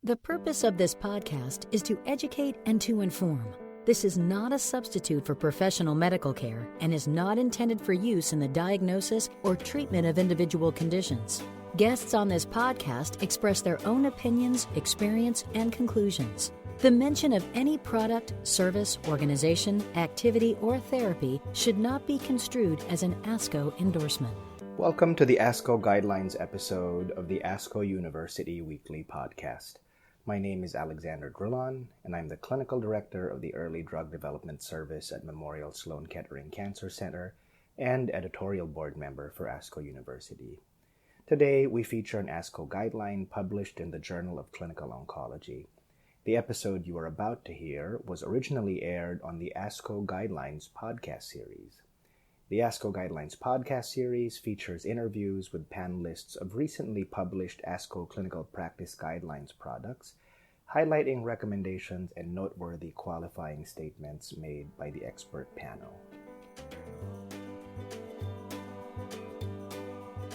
The purpose of this podcast is to educate and to inform. This is not a substitute for professional medical care and is not intended for use in the diagnosis or treatment of individual conditions. Guests on this podcast express their own opinions, experience, and conclusions. The mention of any product, service, organization, activity, or therapy should not be construed as an ASCO endorsement. Welcome to the ASCO Guidelines episode of the ASCO University Weekly Podcast. My name is Alexander Drillon, and I'm the Clinical Director of the Early Drug Development Service at Memorial Sloan Kettering Cancer Center and Editorial Board Member for ASCO University. Today, we feature an ASCO guideline published in the Journal of Clinical Oncology. The episode you are about to hear was originally aired on the ASCO Guidelines podcast series. The ASCO Guidelines podcast series features interviews with panelists of recently published ASCO Clinical Practice Guidelines products, highlighting recommendations and noteworthy qualifying statements made by the expert panel.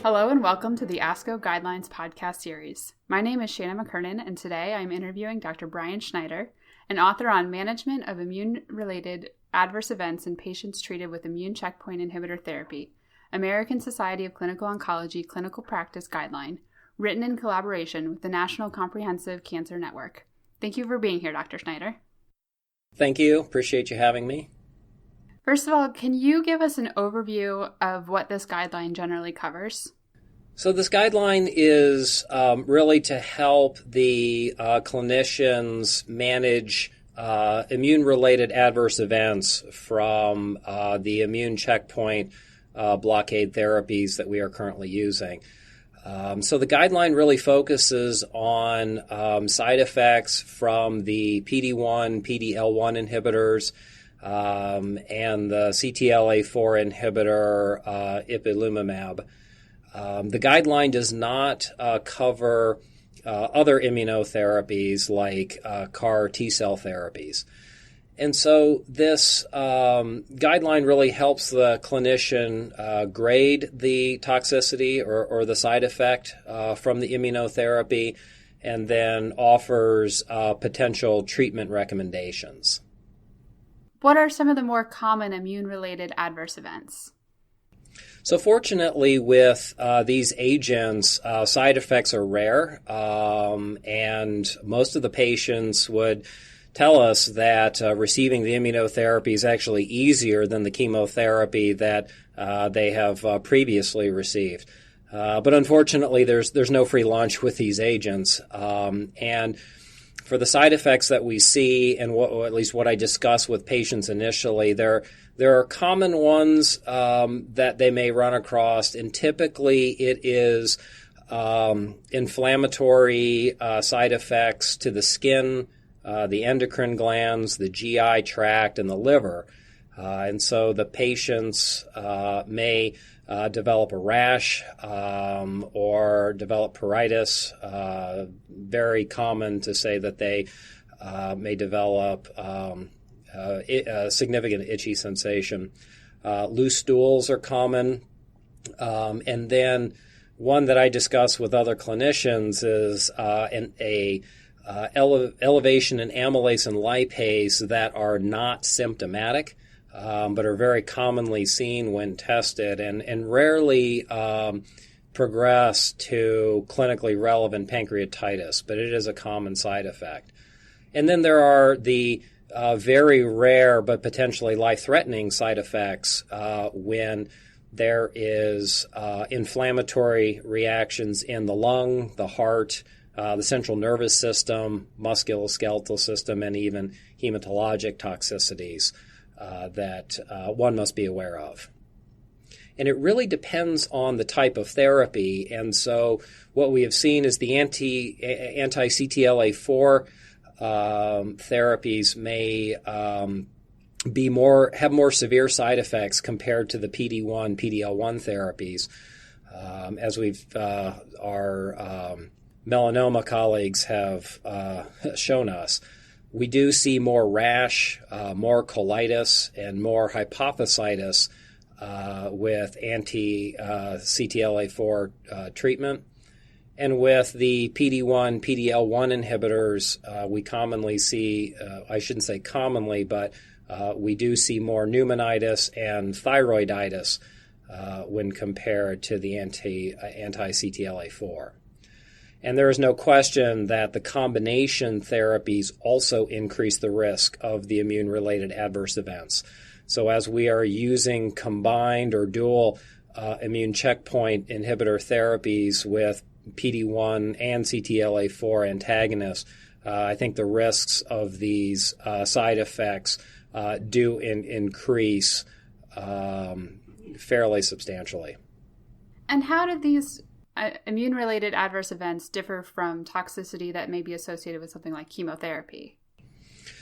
Hello and welcome to the ASCO Guidelines podcast series. My name is Shanna McKernan, and today I'm interviewing Dr. Brian Schneider, an author on management of immune-related adverse events in patients treated with immune checkpoint inhibitor therapy, American Society of Clinical Oncology Clinical Practice Guideline, written in collaboration with the National Comprehensive Cancer Network. Thank you for being here, Dr. Schneider. Thank you. Appreciate you having me. First of all, can you give us an overview of what this guideline generally covers? So this guideline is really to help the clinicians manage immune-related adverse events from the immune checkpoint blockade therapies that we are currently using. So the guideline really focuses on side effects from the PD-1, PD-L1 inhibitors, and the CTLA-4 inhibitor ipilimumab. The guideline does not cover other immunotherapies like CAR T-cell therapies. And so this guideline really helps the clinician grade the toxicity or the side effect from the immunotherapy, and then offers potential treatment recommendations. What are some of the more common immune-related adverse events? So fortunately, with these agents, side effects are rare, and most of the patients would tell us that receiving the immunotherapy is actually easier than the chemotherapy that they have previously received. But unfortunately, there's no free lunch with these agents, and for the side effects that we see, and at least what I discuss with patients initially, there are common ones that they may run across, and typically it is inflammatory side effects to the skin, the endocrine glands, the GI tract, and the liver. And so the patients may develop a rash or develop pruritus. Very common to say that they may develop a significant itchy sensation. Loose stools are common. And then one that I discuss with other clinicians is elevation in amylase and lipase that are not symptomatic, but are very commonly seen when tested and rarely progress to clinically relevant pancreatitis, but it is a common side effect. And then there are the very rare but potentially life-threatening side effects when there is inflammatory reactions in the lung, the heart, the central nervous system, musculoskeletal system, and even hematologic toxicities that one must be aware of. And it really depends on the type of therapy. And so what we have seen is the anti-CTLA-4 therapies may have more severe side effects compared to the PD-1, PD-L1 therapies. As our melanoma colleagues have shown us, we do see more rash, more colitis, and more hypophysitis with anti-CTLA-4 treatment. And with the PD-1, PD-L1 inhibitors, we commonly see, I shouldn't say commonly, but we do see more pneumonitis and thyroiditis when compared to the anti-CTLA-4. And there is no question that the combination therapies also increase the risk of the immune-related adverse events. So as we are using combined or dual immune checkpoint inhibitor therapies with PD-1 and CTLA-4 antagonists, I think the risks of these side effects do increase fairly substantially. And how do these immune-related adverse events differ from toxicity that may be associated with something like chemotherapy?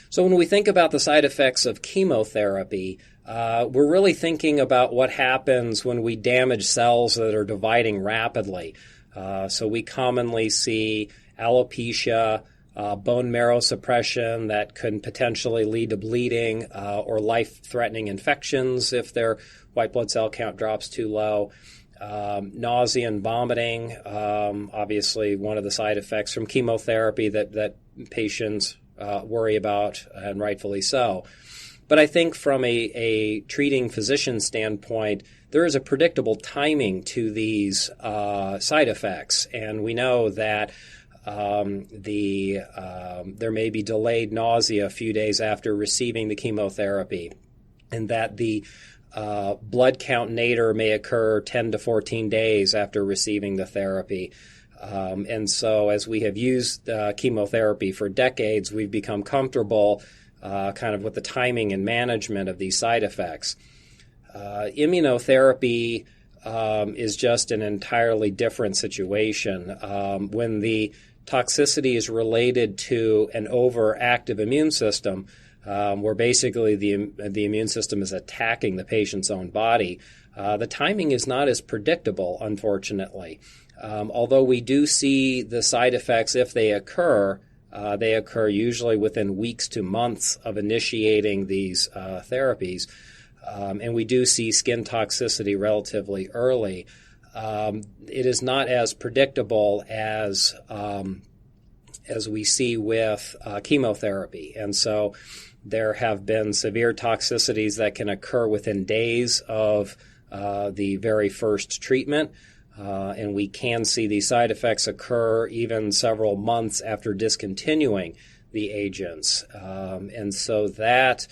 So when we think about the side effects of chemotherapy, we're really thinking about what happens when we damage cells that are dividing rapidly. So we commonly see alopecia, bone marrow suppression that can potentially lead to bleeding or life-threatening infections if their white blood cell count drops too low. Nausea and vomiting, obviously one of the side effects from chemotherapy that patients worry about, and rightfully so. But I think from a treating physician standpoint, there is a predictable timing to these side effects, and we know that there may be delayed nausea a few days after receiving the chemotherapy, and that the blood count nadir may occur 10 to 14 days after receiving the therapy. And so as we have used chemotherapy for decades, we've become comfortable kind of with the timing and management of these side effects. Immunotherapy is just an entirely different situation. When the toxicity is related to an overactive immune system, where basically the immune system is attacking the patient's own body, the timing is not as predictable, unfortunately. Although we do see the side effects, if they occur usually within weeks to months of initiating these therapies. And we do see skin toxicity relatively early. It is not as predictable as we see with chemotherapy. And so there have been severe toxicities that can occur within days of the very first treatment. And we can see these side effects occur even several months after discontinuing the agents. And so that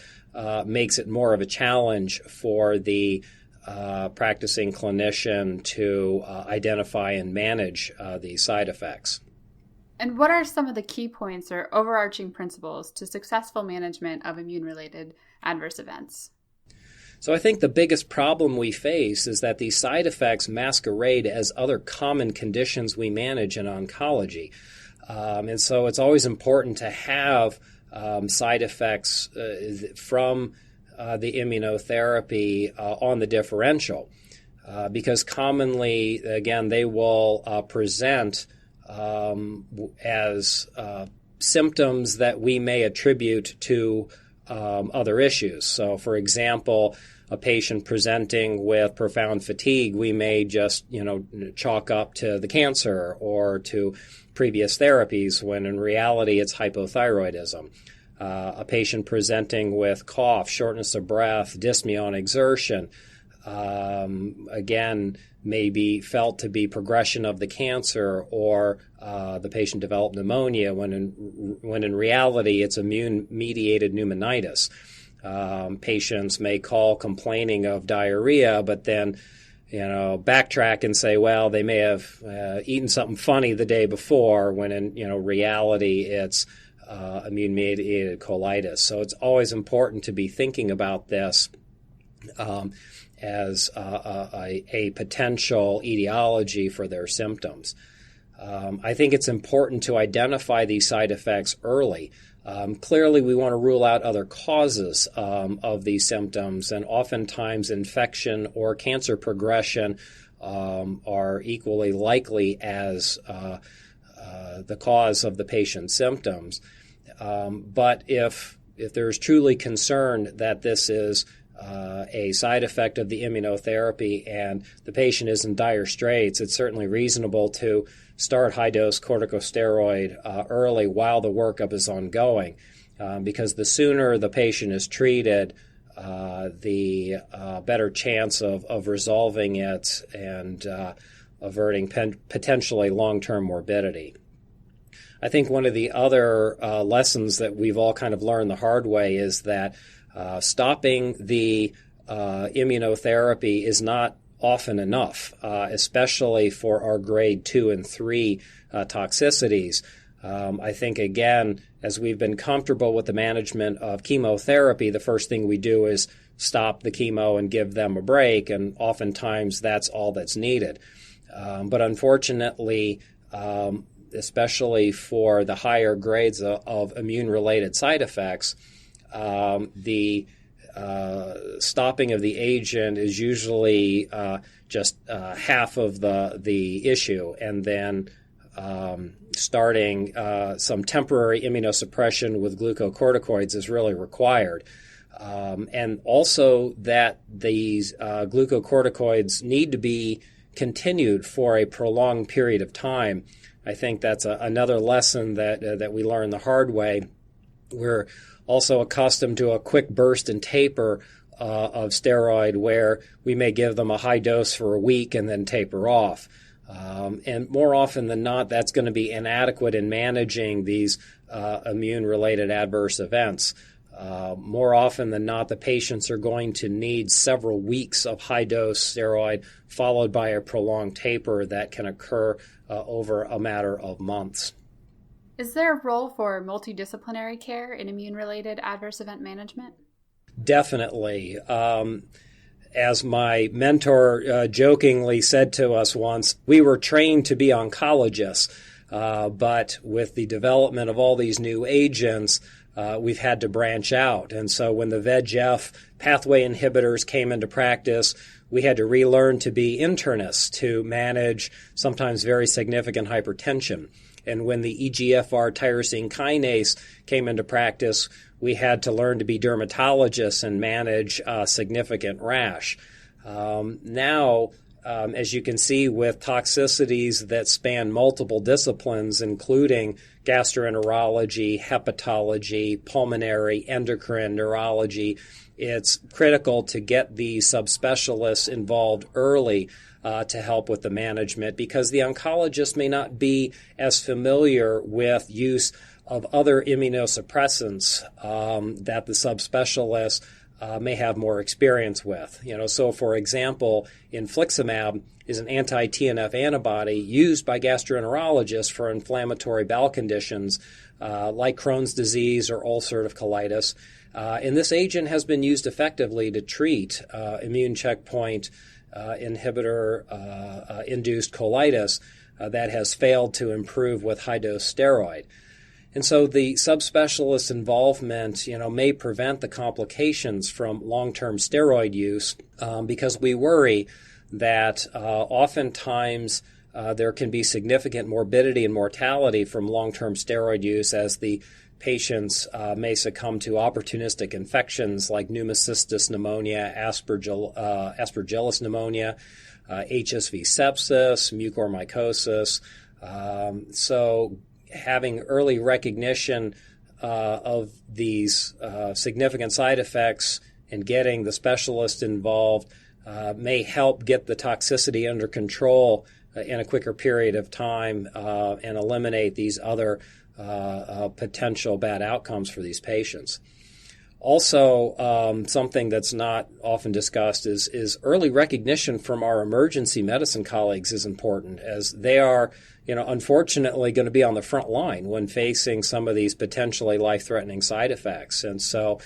makes it more of a challenge for the practicing clinician to identify and manage these side effects. And what are some of the key points or overarching principles to successful management of immune-related adverse events? So I think the biggest problem we face is that these side effects masquerade as other common conditions we manage in oncology. And so it's always important to have side effects from the immunotherapy on the differential, because commonly, again, they will present as symptoms that we may attribute to other issues. So, for example, a patient presenting with profound fatigue, we may just, chalk up to the cancer or to previous therapies, when in reality it's hypothyroidism. A patient presenting with cough, shortness of breath, dyspnea on exertion, again, may be felt to be progression of the cancer, or the patient developed pneumonia when in reality it's immune-mediated pneumonitis. Patients may call complaining of diarrhea, but then backtrack and say, well, they may have eaten something funny the day before, when in reality it's immune-mediated colitis. So it's always important to be thinking about this as a potential etiology for their symptoms. I think it's important to identify these side effects early. Clearly, we want to rule out other causes of these symptoms, and oftentimes infection or cancer progression are equally likely as the cause of the patient's symptoms. But if there's truly concern that this is a side effect of the immunotherapy and the patient is in dire straits, it's certainly reasonable to start high-dose corticosteroid early while the workup is ongoing, because the sooner the patient is treated, the better chance of resolving it and averting potentially long-term morbidity. I think one of the other lessons that we've all kind of learned the hard way is that stopping the immunotherapy is not often enough, especially for our grade 2 and 3 toxicities. I think, again, as we've been comfortable with the management of chemotherapy, the first thing we do is stop the chemo and give them a break, and oftentimes that's all that's needed. But unfortunately, especially for the higher grades of immune-related side effects, the stopping of the agent is usually just half of the issue, and then starting some temporary immunosuppression with glucocorticoids is really required. And also that these glucocorticoids need to be continued for a prolonged period of time. I think that's another lesson that we learned the hard way. We're also accustomed to a quick burst and taper of steroid where we may give them a high dose for a week and then taper off. And more often than not, that's going to be inadequate in managing these immune-related adverse events. More often than not, the patients are going to need several weeks of high-dose steroid followed by a prolonged taper that can occur over a matter of months. Is there a role for multidisciplinary care in immune-related adverse event management? Definitely. As my mentor jokingly said to us once, we were trained to be oncologists, but with the development of all these new agents, we've had to branch out. And so when the VEGF pathway inhibitors came into practice, we had to relearn to be internists to manage sometimes very significant hypertension. And when the EGFR tyrosine kinase came into practice, we had to learn to be dermatologists and manage significant rash. Now, as you can see, with toxicities that span multiple disciplines, including gastroenterology, hepatology, pulmonary, endocrine, neurology, it's critical to get the subspecialists involved early to help with the management, because the oncologist may not be as familiar with use of other immunosuppressants that the subspecialists may have more experience with. So for example, infliximab is an anti-TNF antibody used by gastroenterologists for inflammatory bowel conditions like Crohn's disease or ulcerative colitis. And this agent has been used effectively to treat immune checkpoint inhibitor-induced colitis that has failed to improve with high-dose steroid. And so the subspecialist involvement, may prevent the complications from long-term steroid use because we worry that oftentimes there can be significant morbidity and mortality from long-term steroid use, as the patients may succumb to opportunistic infections like pneumocystis pneumonia, aspergillus pneumonia, HSV sepsis, mucormycosis. So having early recognition of these significant side effects and getting the specialist involved may help get the toxicity under control in a quicker period of time and eliminate these other potential bad outcomes for these patients. Also, something that's not often discussed is early recognition from our emergency medicine colleagues is important, as they are, unfortunately going to be on the front line when facing some of these potentially life-threatening side effects. And so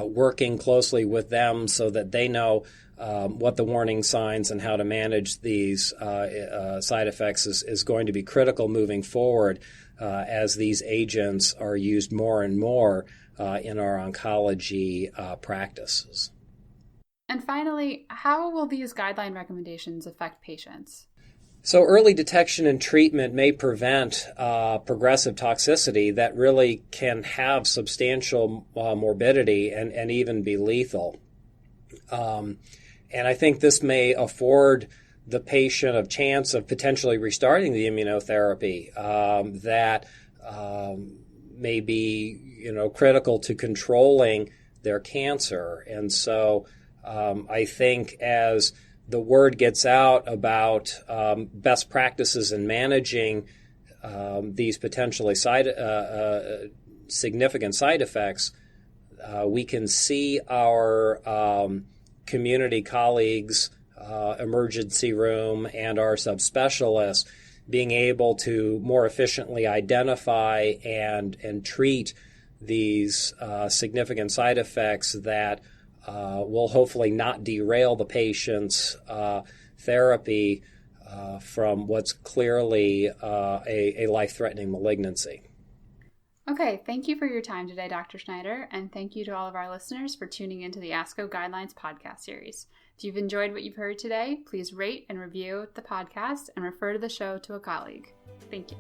working closely with them so that they know what the warning signs and how to manage these side effects is going to be critical moving forward as these agents are used more and more in our oncology practices. And finally, how will these guideline recommendations affect patients? So early detection and treatment may prevent progressive toxicity that really can have substantial morbidity and even be lethal. And I think this may afford the patient a chance of potentially restarting the immunotherapy that may be, critical to controlling their cancer. And so I think as the word gets out about best practices in managing these potentially significant side effects, we can see our community colleagues, emergency room, and our subspecialists being able to more efficiently identify and treat these significant side effects that will hopefully not derail the patient's therapy from what's clearly a life-threatening malignancy. Okay, thank you for your time today, Dr. Schneider, and thank you to all of our listeners for tuning into the ASCO Guidelines podcast series. If you've enjoyed what you've heard today, please rate and review the podcast and refer to the show to a colleague. Thank you.